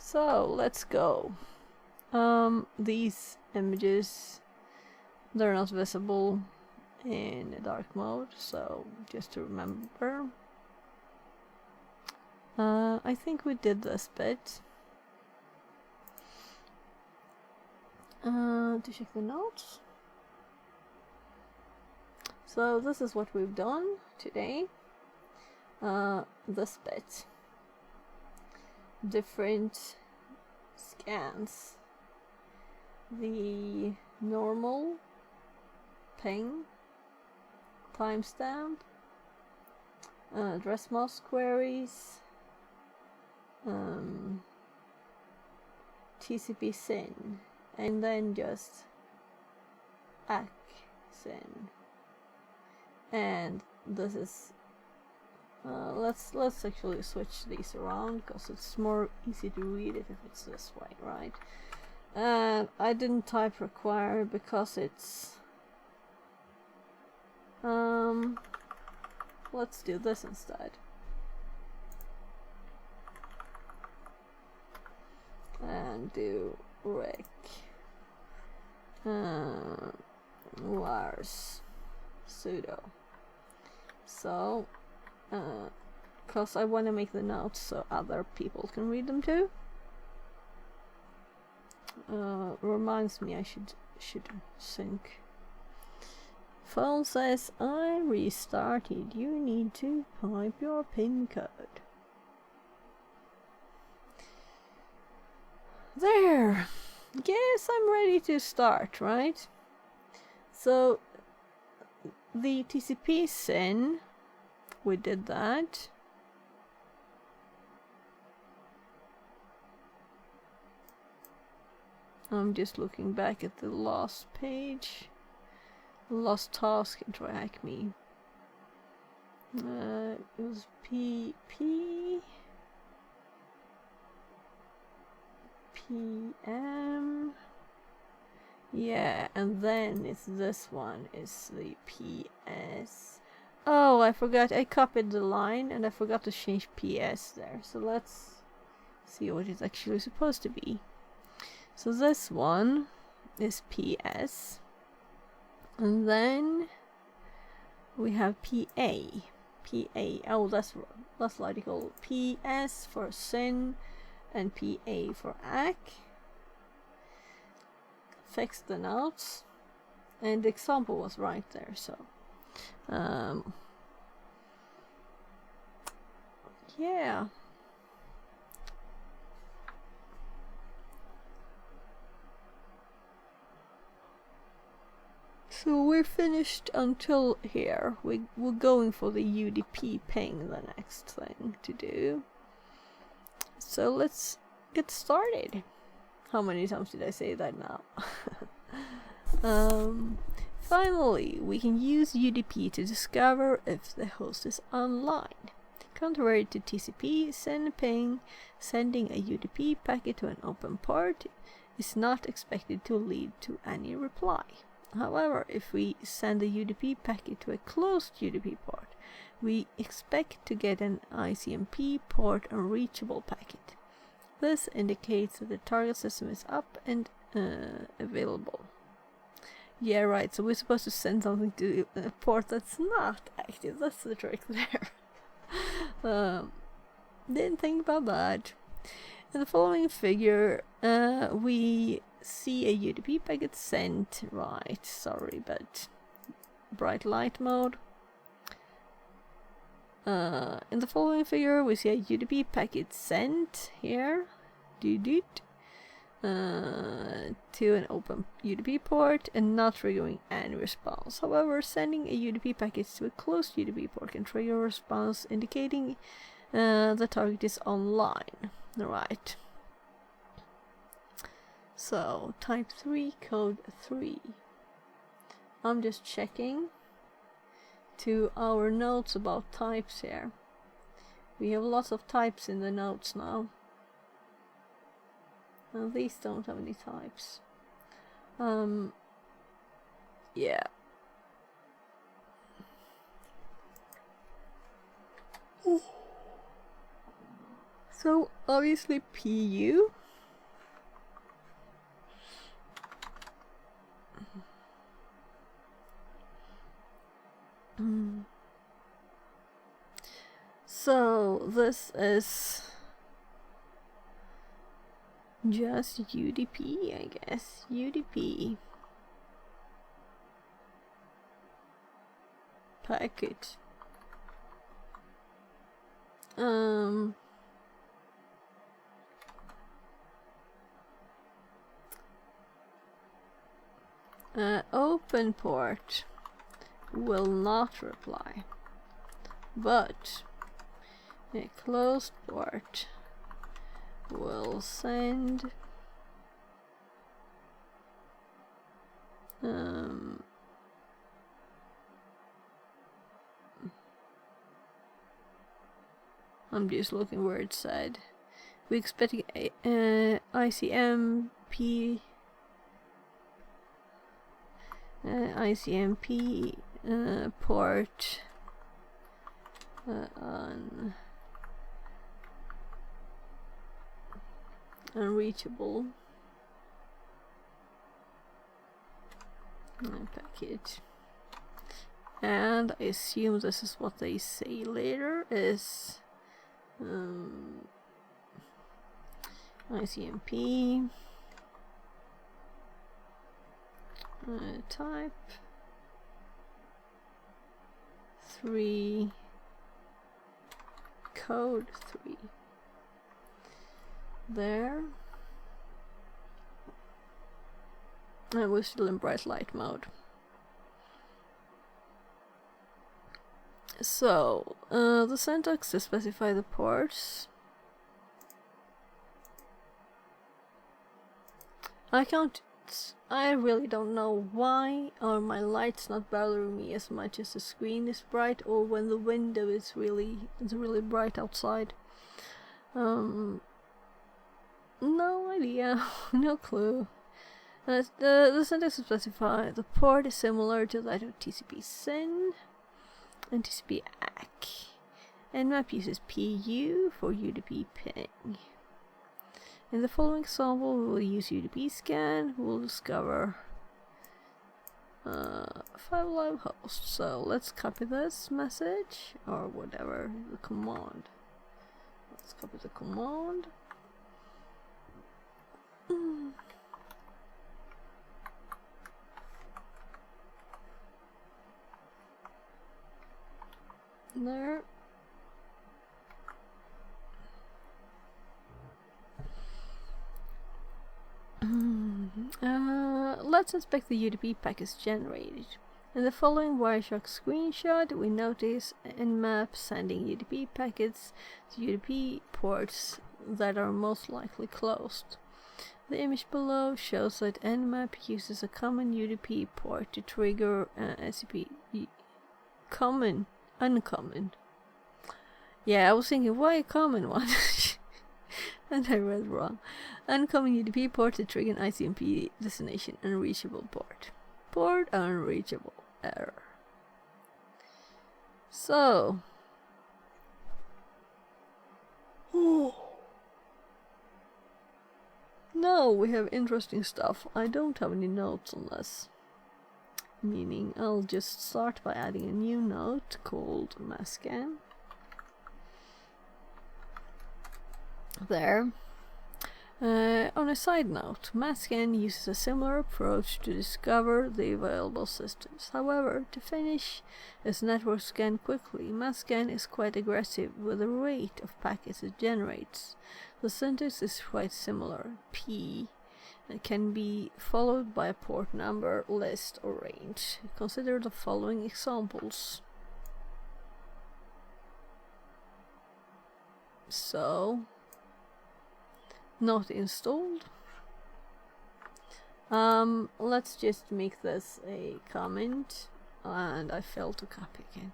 So let's go. These images, they're not visible in dark mode, so just to remember. I think we did this bit. To check the notes. So this is what we've done today. This bit. Different scans. The normal, ping, timestamp, address mask queries, TCP SYN, and then just ACK SYN. And this is let's actually switch these around because it's more easy to read it if it's this way, right? And I didn't type require because it's let's do this instead. And do rec wars sudo. So because I want to make the notes so other people can read them too. Reminds me I should sync. Phone says I restarted. You need to type your PIN code. There. Yes, I'm ready to start, right? So the TCP SYN, we did that. I'm just looking back at the last page. Last task in tryhackme. It was PM. Yeah, and then it's this one is the PS. Oh, I forgot. I copied the line and I forgot to change PS there. So let's see what it's actually supposed to be. So this one is PS. And then we have PA. Oh, that's logical. PS for SYN and PA for ACK. Fix the notes. And the example was right there, so. Yeah. So we're finished until here. We're going for the UDP ping, the next thing to do. So let's get started. How many times did I say that now? Finally, we can use UDP to discover if the host is online. Contrary to TCP, SYN ping, sending a UDP packet to an open port is not expected to lead to any reply. However, if we send a UDP packet to a closed UDP port, we expect to get an ICMP port unreachable packet. This indicates that the target system is up and available. Yeah, right, so we're supposed to send something to a port that's not active. That's the trick there. Didn't think about that. In the following figure, we see a UDP packet sent. Right, sorry, but bright light mode. In the following figure, we see a UDP packet sent here, to an open UDP port and not triggering any response. However, sending a UDP packet to a closed UDP port can trigger a response indicating the target is online. Right. So, type 3, code 3. I'm just checking to our notes about types here. We have lots of types in the notes now. Now these don't have any types. Yeah. So obviously PU So this is just UDP, I guess. UDP packet. Open port will not reply, but a closed port will send I'm just looking where it said we expect ICMP port on unreachable packet, and I assume this is what they say later is ICMP type 3 code 3 there, and we're still in bright light mode. So the syntax to specify the ports, I really don't know why are my lights not bothering me as much as the screen is bright, or when the window is really bright outside. No idea. No clue. The syntax to specify the port is similar to that of TCP SYN and TCP ACK. Nmap uses PU for UDP ping. In the following example, we will use UDP scan. We'll discover 5 live hosts. So let's copy this message, or whatever, the command. Let's copy the command. There. Let's inspect the UDP packets generated. In the following Wireshark screenshot, we notice Nmap sending UDP packets to UDP ports that are most likely closed. The image below shows that Nmap uses a common UDP port to trigger SCP uncommon. Yeah, I was thinking, why a common one? And I read wrong. Uncommon UDP port to trigger an ICMP destination unreachable port. Port unreachable error. So now we have interesting stuff. I don't have any notes on this. Meaning I'll just start by adding a new note called mascan. There. On a side note, mascan uses a similar approach to discover the available systems. However, to finish its network scan quickly, mascan is quite aggressive with the rate of packets it generates. The syntax is quite similar. P can be followed by a port number, list, or range. Consider the following examples. So, not installed. Let's just make this a comment, and I failed to copy again.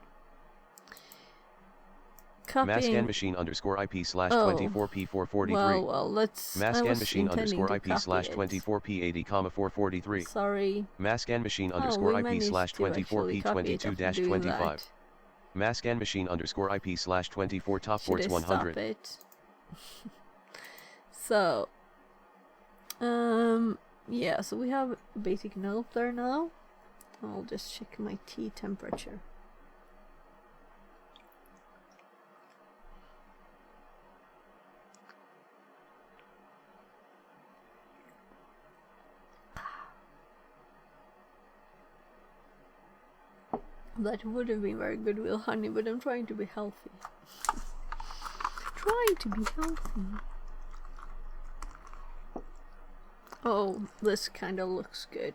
Mascan machine underscore IP slash 24P443. Well, let's. Mascan machine underscore IP slash 24P80, 443. Sorry. Mascan machine underscore IP slash 24P22-25. Mascan machine underscore IP slash 24 top ports 100. Stop it? So, yeah, so we have a basic note there now. I'll just check my tea temperature. That would have been very good with honey, but I'm trying to be healthy. Trying to be healthy. Oh, this kind of looks good.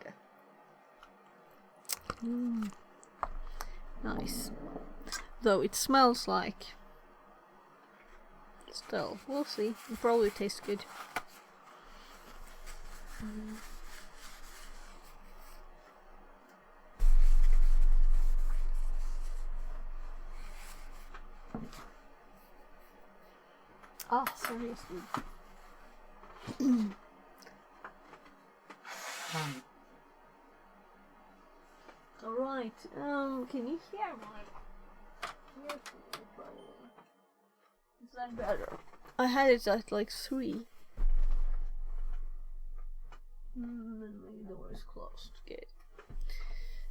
Nice. Though it smells like... Still, we'll see. It probably tastes good. Ah, seriously. Alright, can you hear my earphone probably? Is that better? I had it at like 3. And my door is closed. Good.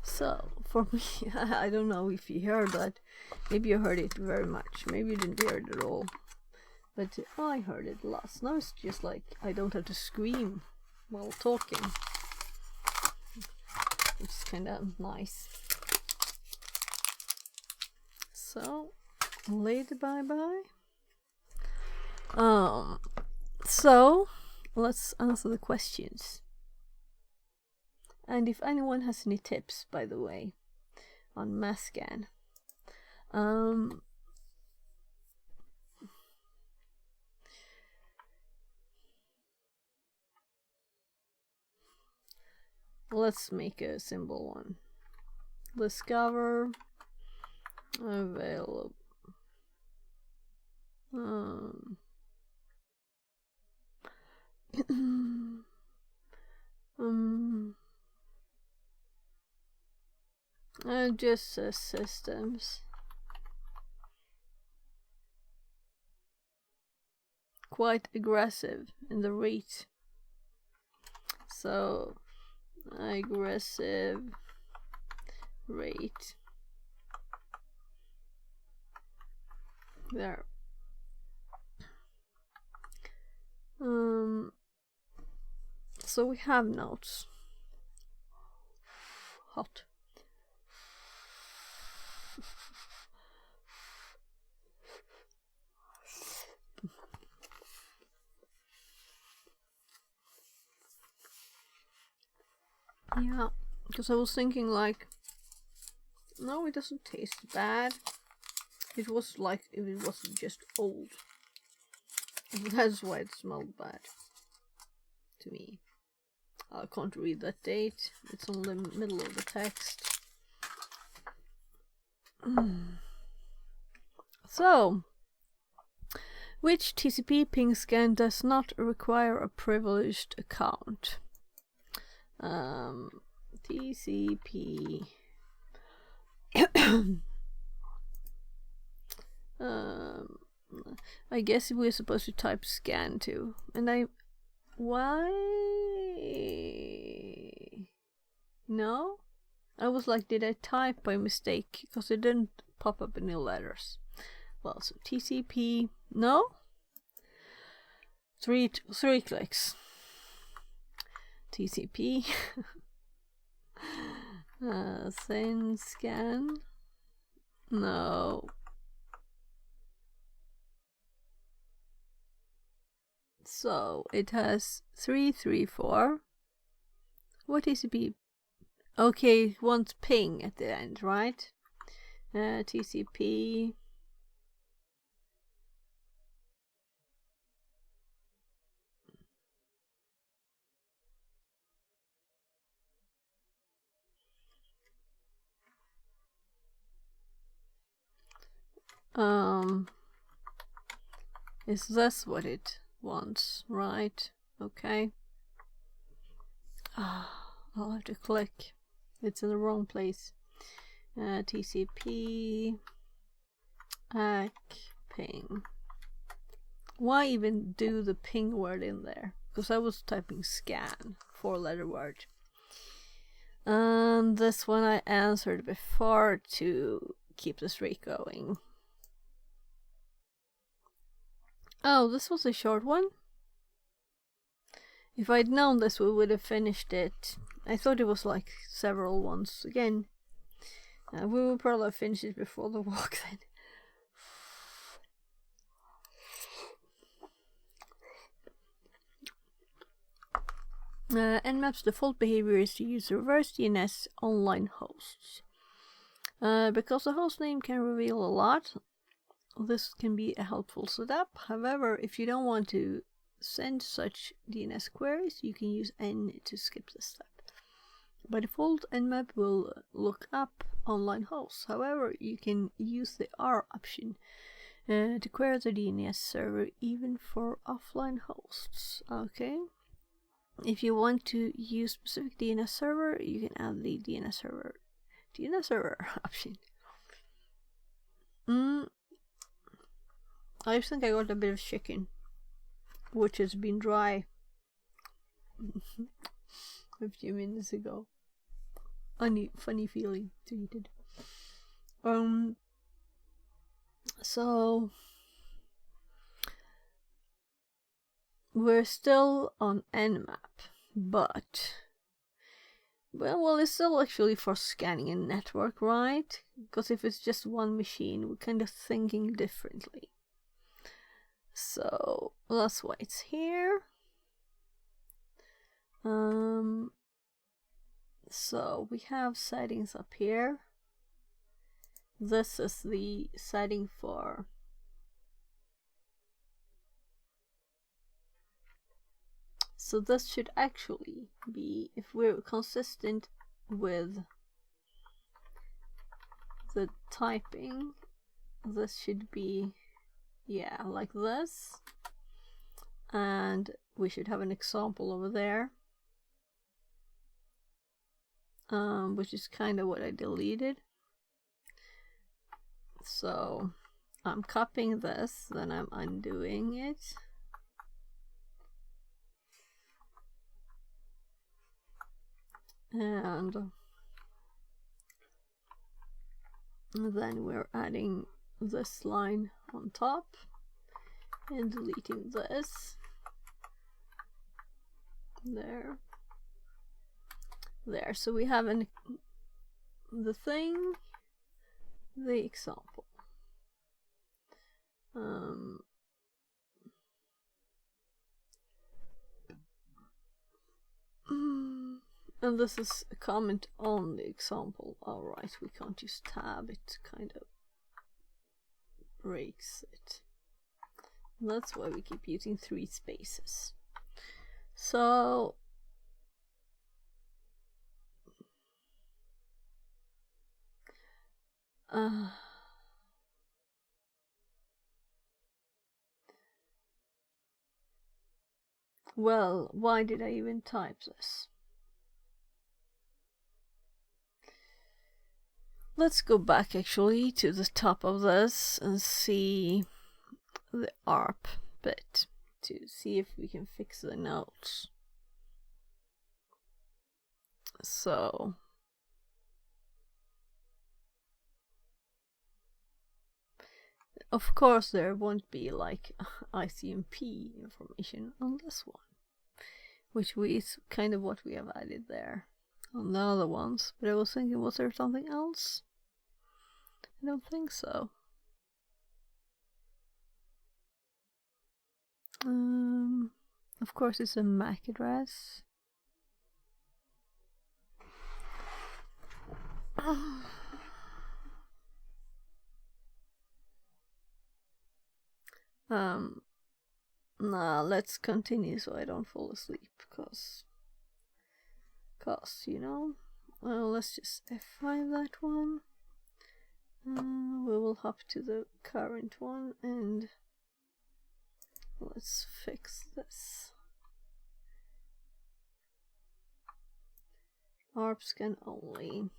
So, for me, I don't know if you heard that. Maybe you heard it very much. Maybe you didn't hear it at all. But I heard it last. Now it's just like I don't have to scream while talking. It's kind of nice. So, lady bye-bye. So, let's answer the questions. And if anyone has any tips, by the way, on Mascan, let's make a simple one. Discover available. Just says systems. Quite aggressive in the rate. So, aggressive rate. There. So we have notes. Hot. Yeah, because I was thinking like, no, it doesn't taste bad. It was like if it wasn't just old. That's why it smelled bad to me. I can't read that date. It's on the middle of the text. So, which TCP ping scan does not require a privileged account? TCP. I guess we're supposed to type scan too, and why? No, I was like, did I type by mistake? Because it didn't pop up any letters. Well, so TCP, no. Three clicks. TCP. Send scan. No. So it has 334. What TCP? Okay, wants ping at the end, right? TCP. Is this what it wants, right? Okay. I'll have to click. It's in the wrong place. TCP ping. Why even do the ping word in there? Because I was typing scan, 4-letter word. And this one I answered before to keep the streak going. Oh, this was a short one? If I'd known this, we would have finished it. I thought it was like several ones. Again, We will probably finish it before the walk then. Nmap's default behavior is to use reverse DNS online hosts. Because the host name can reveal a lot, this can be a helpful setup. However, if you don't want to send such DNS queries, you can use N to skip this step. By default, Nmap will look up online hosts. However, you can use the R option to query the DNS server even for offline hosts. Okay. If you want to use specific DNS server, you can add the DNS server option. I think I got a bit of chicken, which has been dry a few minutes ago. Funny feeling to eat it. So we're still on Nmap, but well, it's still actually for scanning a network, right? Because if it's just one machine, we're kind of thinking differently. So that's why it's here. So we have settings up here. This is the setting for so this should actually be, if we're consistent with the typing, this should be, yeah, like this. And we should have an example over there, which is kind of what I deleted. So I'm copying this, then I'm undoing it. And then we're adding this line on top and deleting this. There. So we have the thing, the example. And this is a comment on the example. Alright, we can't use tab, it kind of breaks it. That's why we keep using 3 spaces. So well, why did I even type this? Let's go back actually to the top of this and see the ARP bit to see if we can fix the notes. So of course there won't be like ICMP information on this one, which is kind of what we have added there on the other ones. But I was thinking, was there something else? I don't think so. Of course it's a MAC address. Nah, let's continue so I don't fall asleep, cause you know. Well, let's just F5 that one. We will hop to the current one and let's fix this. ARP scan only.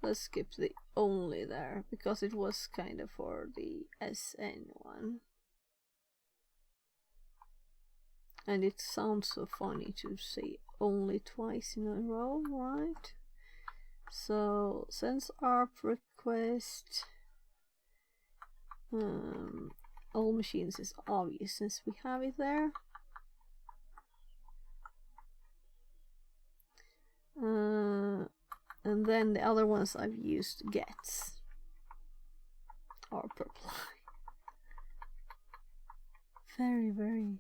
Let's skip the only there because it was kind of for the SN one. And it sounds so funny to say only twice in a row, right? So sends ARP request. All machines is obvious since we have it there. And then the other ones I've used gets or apply. Very, very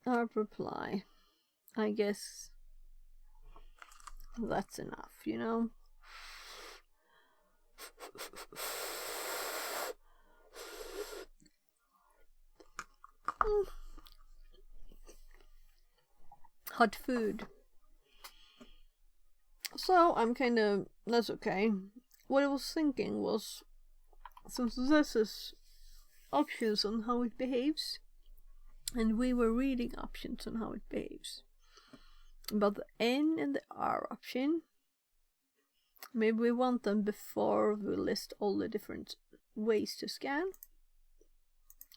ARP reply. I guess that's enough, you know. Hot food. So I'm kind of, that's okay. What I was thinking was, since this is options on how it behaves, and we were reading options on how it behaves, about the N and the R option, maybe we want them before we list all the different ways to scan,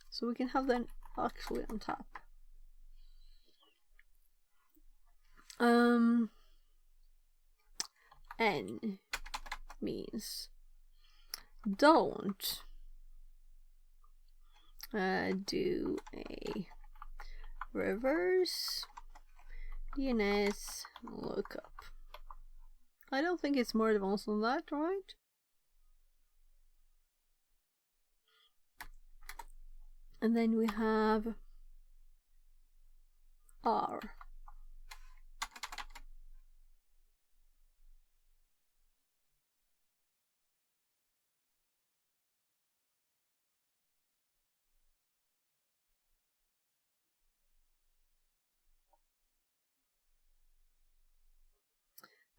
so we can have them actually on top. N means don't do a reverse DNS lookup. I don't think it's more advanced than that, right? And then we have R.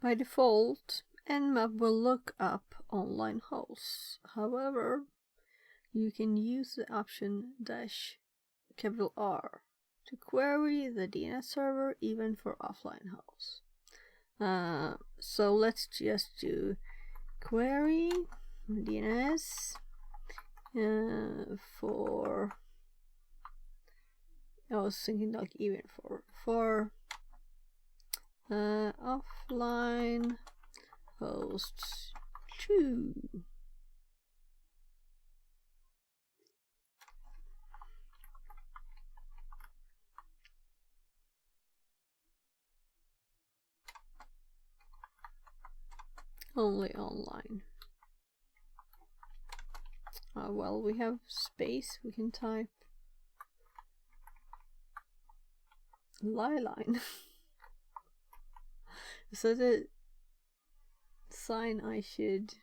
By default, Nmap will look up online hosts. However, you can use the option -R to query the DNS server even for offline hosts. So let's just do query DNS for, I was thinking like even for offline hosts 2. Only online. Well, we have space, we can type Liline. Is that a sign I should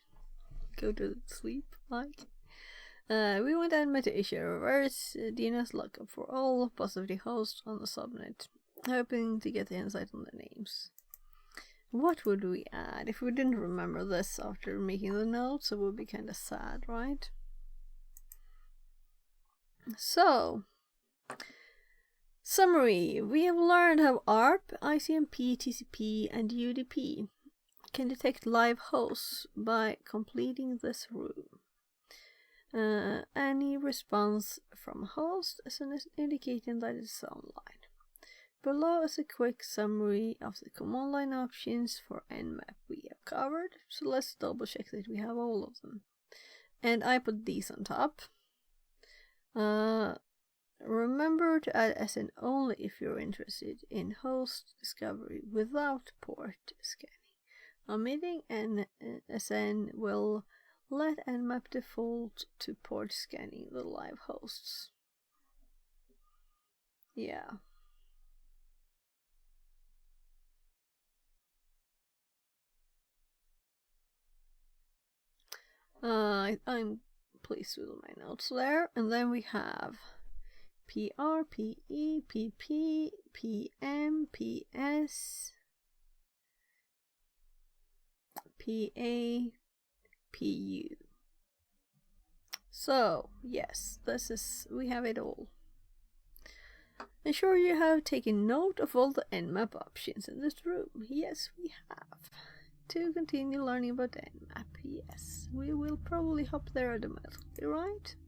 go to sleep like? We want Nmap to issue a reverse DNS lookup for all possibility hosts on the subnet, hoping to get the insight on the names. What would we add? If we didn't remember this after making the notes, it would be kind of sad, right? So, summary. We have learned how ARP, ICMP, TCP, and UDP can detect live hosts by completing this rule. Any response from a host is indicating that it's online. Below is a quick summary of the command line options for Nmap we have covered, so let's double check that we have all of them. And I put these on top. Remember to add SN only if you're interested in host discovery without port scanning. Omitting SN will let Nmap default to port scanning the live hosts. Yeah. I'm pleased with my notes there. And then we have PR, PE, PP, PM, PS, PA, PU. So, yes, we have it all. Ensure you have taken note of all the Nmap options in this room. Yes, we have. To continue learning about Nmap, yes, we will probably hop there automatically, right?